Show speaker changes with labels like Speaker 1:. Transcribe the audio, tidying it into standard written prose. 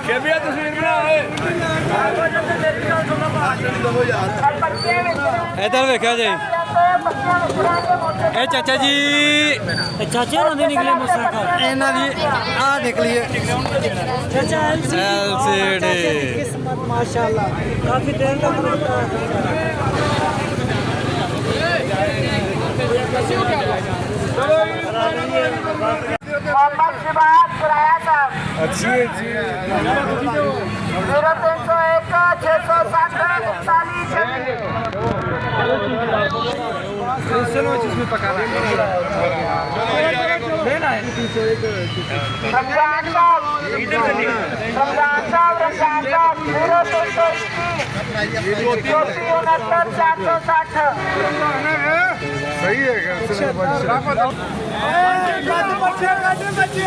Speaker 1: ਕਿਵੇਂ ਤਸਵੀਰ ਬਣਾਏ
Speaker 2: इधर देखा जी ए चाचा जी
Speaker 3: चाचे होਰਾਂ ਦੇ ਨਿਕਲੇ ਮੋਟਰਸਾਈਕਲ
Speaker 2: इन्हों की आ निकली है
Speaker 3: चाचा
Speaker 2: LCD
Speaker 3: किस्मत माशाल्लाह काफी देर तक
Speaker 4: मोहम्मद शिबाज किराया साहब
Speaker 1: अच्छी है जी
Speaker 4: 0301 660 रमजान साहब 0460
Speaker 1: सही है
Speaker 4: बच्चे